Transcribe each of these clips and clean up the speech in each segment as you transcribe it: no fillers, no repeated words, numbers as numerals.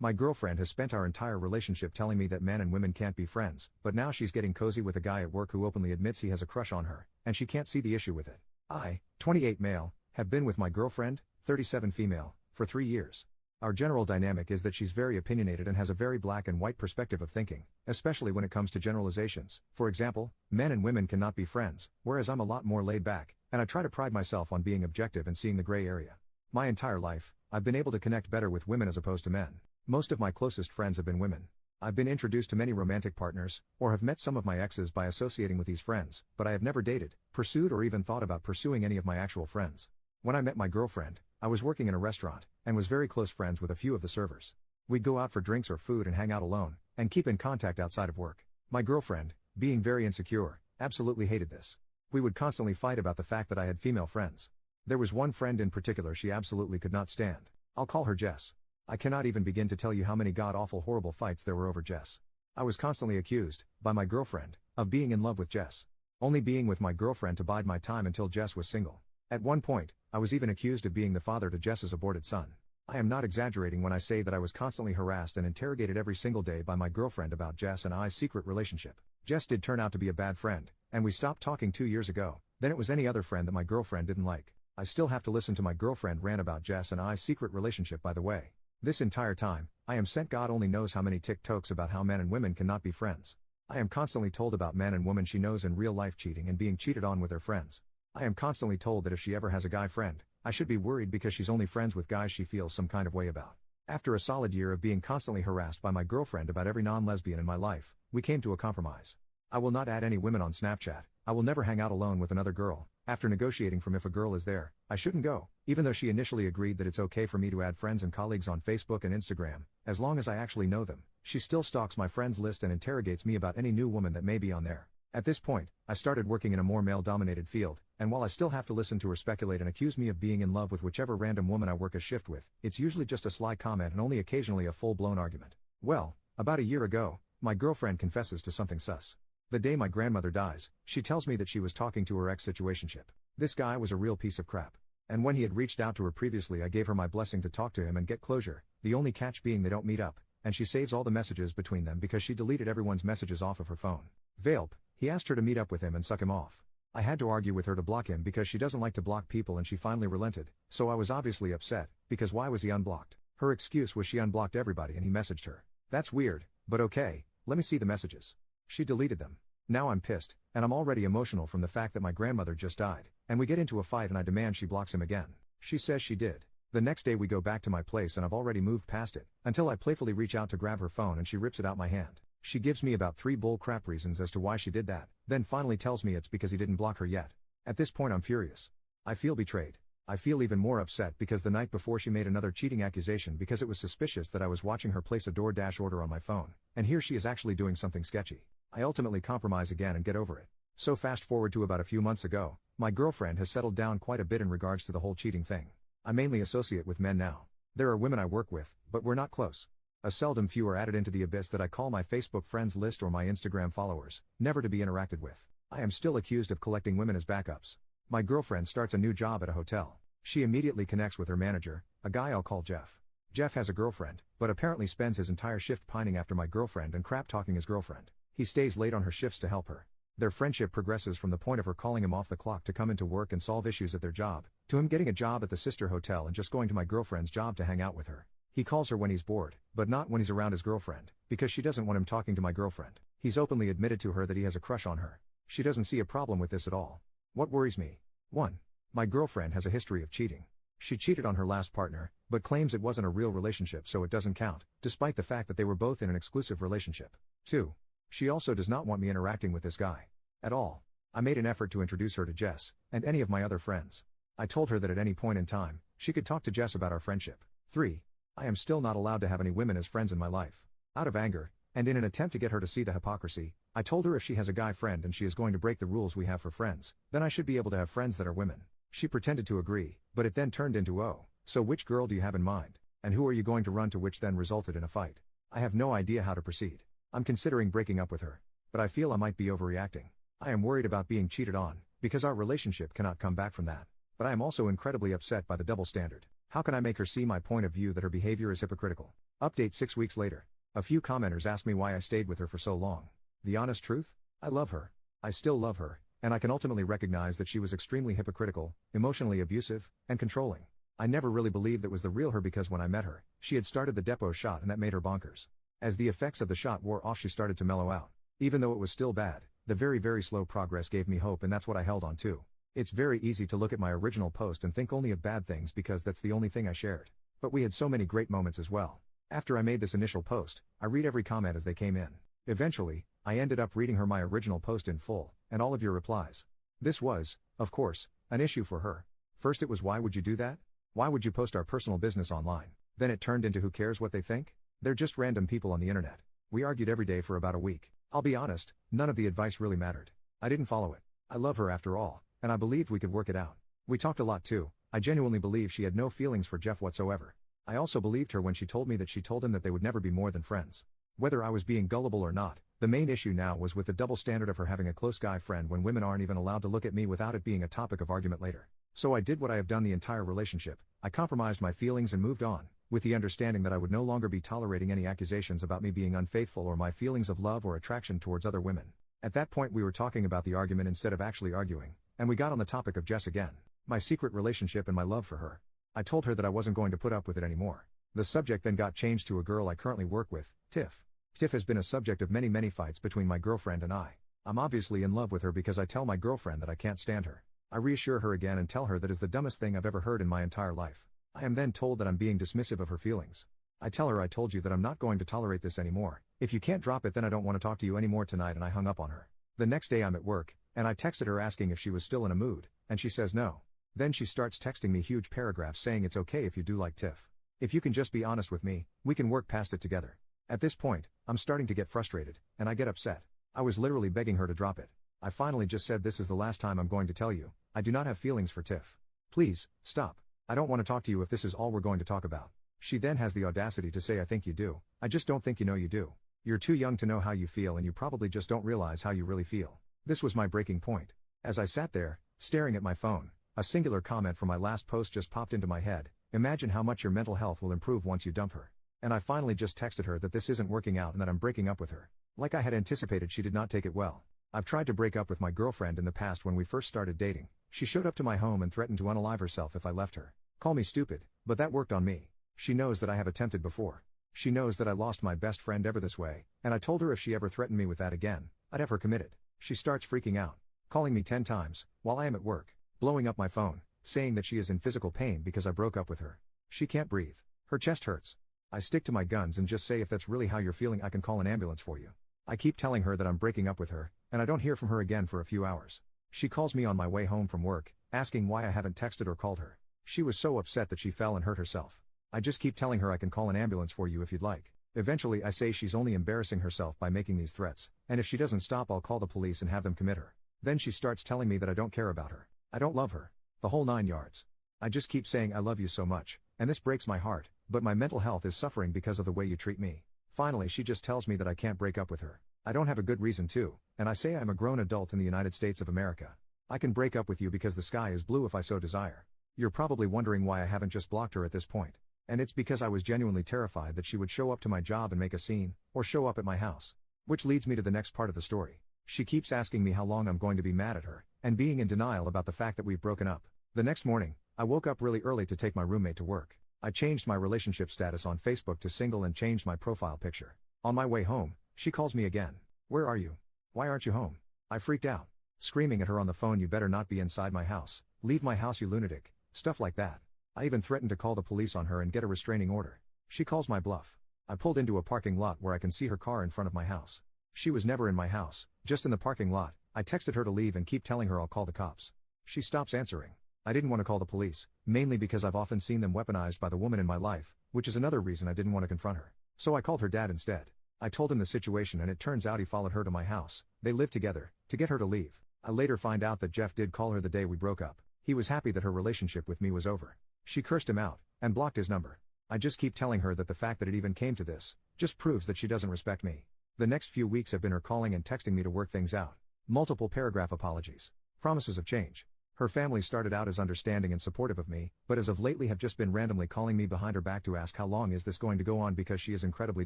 My girlfriend has spent our entire relationship telling me that men and women can't be friends, but now she's getting cozy with a guy at work who openly admits he has a crush on her, and she can't see the issue with it. I, 28 male, have been with my girlfriend, 37 female, for 3 years. Our general dynamic is that she's very opinionated and has a very black and white perspective of thinking, especially when it comes to generalizations. For example, men and women cannot be friends, whereas I'm a lot more laid back, and I try to pride myself on being objective and seeing the gray area. My entire life, I've been able to connect better with women as opposed to men. Most of my closest friends have been women. I've been introduced to many romantic partners, or have met some of my exes by associating with these friends, but I have never dated, pursued or even thought about pursuing any of my actual friends. When I met my girlfriend, I was working in a restaurant, and was very close friends with a few of the servers. We'd go out for drinks or food and hang out alone, and keep in contact outside of work. My girlfriend, being very insecure, absolutely hated this. We would constantly fight about the fact that I had female friends. There was one friend in particular she absolutely could not stand. I'll call her Jess. I cannot even begin to tell you how many god-awful horrible fights there were over Jess. I was constantly accused, by my girlfriend, of being in love with Jess. Only being with my girlfriend to bide my time until Jess was single. At one point, I was even accused of being the father to Jess's aborted son. I am not exaggerating when I say that I was constantly harassed and interrogated every single day by my girlfriend about Jess and I's secret relationship. Jess did turn out to be a bad friend, and we stopped talking 2 years ago. Then it was any other friend that my girlfriend didn't like. I still have to listen to my girlfriend rant about Jess and I's secret relationship, by the way. This entire time, I am sent God only knows how many TikToks about how men and women cannot be friends. I am constantly told about men and women she knows in real life cheating and being cheated on with their friends. I am constantly told that if she ever has a guy friend, I should be worried because she's only friends with guys she feels some kind of way about. After a solid year of being constantly harassed by my girlfriend about every non-lesbian in my life, we came to a compromise. I will not add any women on Snapchat, I will never hang out alone with another girl. After negotiating from if a girl is there, I shouldn't go, even though she initially agreed that it's okay for me to add friends and colleagues on Facebook and Instagram, as long as I actually know them. She still stalks my friends list and interrogates me about any new woman that may be on there. At this point, I started working in a more male-dominated field, and while I still have to listen to her speculate and accuse me of being in love with whichever random woman I work a shift with, it's usually just a sly comment and only occasionally a full-blown argument. Well, about a year ago, my girlfriend confesses to something sus. The day my grandmother dies, she tells me that she was talking to her ex-situationship. This guy was a real piece of crap. And when he had reached out to her previously, I gave her my blessing to talk to him and get closure, the only catch being they don't meet up, and she saves all the messages between them because she deleted everyone's messages off of her phone. Velp, he asked her to meet up with him and suck him off. I had to argue with her to block him because she doesn't like to block people, and she finally relented, so I was obviously upset, because why was he unblocked? Her excuse was she unblocked everybody and he messaged her. That's weird, but okay, let me see the messages. She deleted them. Now I'm pissed, and I'm already emotional from the fact that my grandmother just died, and we get into a fight and I demand she blocks him again. She says she did. The next day we go back to my place and I've already moved past it, until I playfully reach out to grab her phone and she rips it out my hand. She gives me about 3 bull crap reasons as to why she did that, then finally tells me it's because he didn't block her yet. At this point I'm furious. I feel betrayed. I feel even more upset because the night before she made another cheating accusation because it was suspicious that I was watching her place a DoorDash order on my phone, and here she is actually doing something sketchy. I ultimately compromise again and get over it. So fast forward to about a few months ago, my girlfriend has settled down quite a bit in regards to the whole cheating thing. I mainly associate with men now. There are women I work with, but we're not close. A seldom few are added into the abyss that I call my Facebook friends list or my Instagram followers, never to be interacted with. I am still accused of collecting women as backups. My girlfriend starts a new job at a hotel. She immediately connects with her manager, a guy I'll call Jeff. Jeff has a girlfriend, but apparently spends his entire shift pining after my girlfriend and crap talking his girlfriend. He stays late on her shifts to help her. Their friendship progresses from the point of her calling him off the clock to come into work and solve issues at their job, to him getting a job at the sister hotel and just going to my girlfriend's job to hang out with her. He calls her when he's bored, but not when he's around his girlfriend, because she doesn't want him talking to my girlfriend. He's openly admitted to her that he has a crush on her. She doesn't see a problem with this at all. What worries me? 1. My girlfriend has a history of cheating. She cheated on her last partner, but claims it wasn't a real relationship so it doesn't count, despite the fact that they were both in an exclusive relationship. 2. She also does not want me interacting with this guy. At all. I made an effort to introduce her to Jess, and any of my other friends. I told her that at any point in time, she could talk to Jess about our friendship. 3. I am still not allowed to have any women as friends in my life. Out of anger, and in an attempt to get her to see the hypocrisy, I told her if she has a guy friend and she is going to break the rules we have for friends, then I should be able to have friends that are women. She pretended to agree, but it then turned into oh, so which girl do you have in mind? And who are you going to run to, which then resulted in a fight. I have no idea how to proceed. I'm considering breaking up with her, but I feel I might be overreacting. I am worried about being cheated on, because our relationship cannot come back from that. But I am also incredibly upset by the double standard. How can I make her see my point of view that her behavior is hypocritical? Update 6 weeks later. A few commenters asked me why I stayed with her for so long. The honest truth? I love her. I still love her, and I can ultimately recognize that she was extremely hypocritical, emotionally abusive, and controlling. I never really believed that was the real her because when I met her, she had started the Depo shot and that made her bonkers. As the effects of the shot wore off, she started to mellow out. Even though it was still bad, the very slow progress gave me hope, and that's what I held on to. It's very easy to look at my original post and think only of bad things because that's the only thing I shared. But we had so many great moments as well. After I made this initial post, I read every comment as they came in. Eventually, I ended up reading her my original post in full, and all of your replies. This was, of course, an issue for her. First it was, why would you do that? Why would you post our personal business online? Then it turned into, who cares what they think? They're just random people on the internet. We argued every day for about a week. I'll be honest, none of the advice really mattered. I didn't follow it. I love her after all, and I believed we could work it out. We talked a lot too. I genuinely believe she had no feelings for Jeff whatsoever. I also believed her when she told me that she told him that they would never be more than friends. Whether I was being gullible or not, the main issue now was with the double standard of her having a close guy friend when women aren't even allowed to look at me without it being a topic of argument later. So I did what I have done the entire relationship. I compromised my feelings and moved on, with the understanding that I would no longer be tolerating any accusations about me being unfaithful or my feelings of love or attraction towards other women. At that point we were talking about the argument instead of actually arguing, and we got on the topic of Jess again, my secret relationship and my love for her. I told her that I wasn't going to put up with it anymore. The subject then got changed to a girl I currently work with, Tiff. Tiff has been a subject of many fights between my girlfriend and I. I'm obviously in love with her because I tell my girlfriend that I can't stand her. I reassure her again and tell her that is the dumbest thing I've ever heard in my entire life. I am then told that I'm being dismissive of her feelings. I tell her I told you that I'm not going to tolerate this anymore. If you can't drop it then I don't want to talk to you anymore tonight, and I hung up on her. The next day I'm at work, and I texted her asking if she was still in a mood, and she says no. Then she starts texting me huge paragraphs saying it's okay if you do like Tiff. If you can just be honest with me, we can work past it together. At this point, I'm starting to get frustrated, and I get upset. I was literally begging her to drop it. I finally just said, this is the last time I'm going to tell you, I do not have feelings for Tiff. Please, stop. I don't want to talk to you if this is all we're going to talk about. She then has the audacity to say, I think you do. I just don't think you know you do. You're too young to know how you feel, and you probably just don't realize how you really feel. This was my breaking point. As I sat there, staring at my phone, a singular comment from my last post just popped into my head. Imagine how much your mental health will improve once you dump her. And I finally just texted her that this isn't working out and that I'm breaking up with her. Like I had anticipated, she did not take it well. I've tried to break up with my girlfriend in the past. When we first started dating, she showed up to my home and threatened to unalive herself if I left her. Call me stupid, but that worked on me. She knows that I have attempted before. She knows that I lost my best friend ever this way, and I told her if she ever threatened me with that again, I'd have her committed. She starts freaking out, calling me 10 times, while I am at work, blowing up my phone, saying that she is in physical pain because I broke up with her. She can't breathe. Her chest hurts. I stick to my guns and just say, if that's really how you're feeling, I can call an ambulance for you. I keep telling her that I'm breaking up with her, and I don't hear from her again for a few hours. She calls me on my way home from work, asking why I haven't texted or called her. She was so upset that she fell and hurt herself. I just keep telling her I can call an ambulance for you if you'd like. Eventually I say she's only embarrassing herself by making these threats, and if she doesn't stop I'll call the police and have them commit her. Then she starts telling me that I don't care about her. I don't love her. The whole 9 yards. I just keep saying I love you so much, and this breaks my heart, but my mental health is suffering because of the way you treat me. Finally she just tells me that I can't break up with her. I don't have a good reason to, and I say I'm a grown adult in the United States of America. I can break up with you because the sky is blue if I so desire. You're probably wondering why I haven't just blocked her at this point. And it's because I was genuinely terrified that she would show up to my job and make a scene, or show up at my house. Which leads me to the next part of the story. She keeps asking me how long I'm going to be mad at her, and being in denial about the fact that we've broken up. The next morning, I woke up really early to take my roommate to work. I changed my relationship status on Facebook to single and changed my profile picture. On my way home, she calls me again. Where are you? Why aren't you home? I freaked out, screaming at her on the phone, you better not be inside my house. Leave my house, you lunatic. Stuff like that. I even threatened to call the police on her and get a restraining order. She calls my bluff. I pulled into a parking lot where I can see her car in front of my house. She was never in my house, just in the parking lot. I texted her to leave and keep telling her I'll call the cops. She stops answering. I didn't want to call the police, mainly because I've often seen them weaponized by the woman in my life, which is another reason I didn't want to confront her. So I called her dad instead. I told him the situation and it turns out he followed her to my house. They lived together, to get her to leave. I later find out that Jeff did call her the day we broke up. He was happy that her relationship with me was over. She cursed him out, and blocked his number. I just keep telling her that the fact that it even came to this, just proves that she doesn't respect me. The next few weeks have been her calling and texting me to work things out. Multiple paragraph apologies. Promises of change. Her family started out as understanding and supportive of me, but as of lately have just been randomly calling me behind her back to ask how long is this going to go on because she is incredibly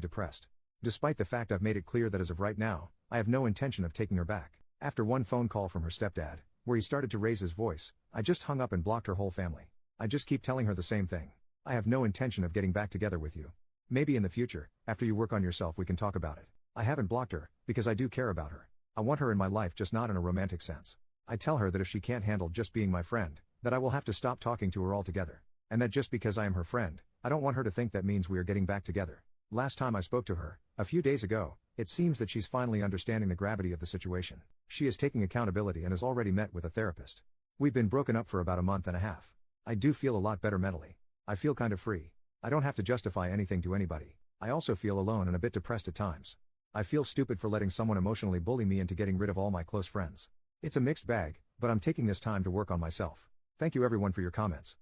depressed. Despite the fact I've made it clear that as of right now, I have no intention of taking her back. After one phone call from her stepdad, where he started to raise his voice, I just hung up and blocked her whole family. I just keep telling her the same thing. I have no intention of getting back together with you. Maybe in the future, after you work on yourself we can talk about it. I haven't blocked her, because I do care about her. I want her in my life, just not in a romantic sense. I tell her that if she can't handle just being my friend, that I will have to stop talking to her altogether. And that just because I am her friend, I don't want her to think that means we are getting back together. Last time I spoke to her, a few days ago, it seems that she's finally understanding the gravity of the situation. She is taking accountability and has already met with a therapist. We've been broken up for about a month and a half. I do feel a lot better mentally. I feel kind of free. I don't have to justify anything to anybody. I also feel alone and a bit depressed at times. I feel stupid for letting someone emotionally bully me into getting rid of all my close friends. It's a mixed bag, but I'm taking this time to work on myself. Thank you everyone for your comments.